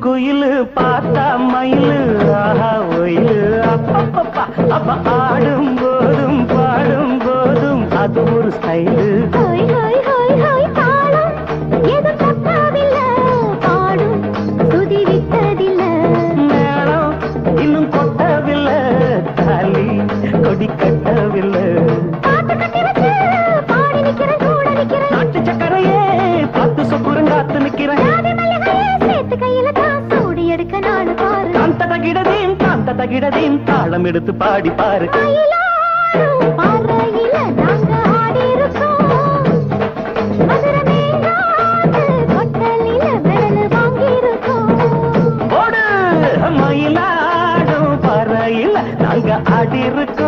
குயிலு பார்த்தா மயிலு ஆஹா ஒயிலு அப்பப்பப்பா அப்ப ஆடும் போதும் பாடும் போதும் அது ஒரு ஸ்டைலு. ஹோய் ஹோய் ஹோய் ஹோய் தாளம் எது தப்பாவில்லை பாடும் துதி விட்டதில்லை மேளம் இன்னும் கொட்டவில்லை தாலி கொடி கட்டவில்லை. பாட்டு கட்டி வச்சு பாடி நிக்கிறேன் கூட நிக்கிறேன் நாட்டு சக்கரையே பார்த்து சொப்புறங்காத்து நிக்கிறேன். ஜாதி மல்லிகையே சேர்த்து கையில தான் சூடி எடுக்க நானு பாரு காந்த தகிடதீன் தாளம் எடுத்து பாடி பாரு. மயிலாடும் பாறையில நாங்க ஆடி இருக்கோம் மதுரை மேலாது கொட்டலில மெடல் வாங்கி இருக்கோம் ஓடு மயிலாடும் பறையில் நாங்க ஆடி இருக்கோம்.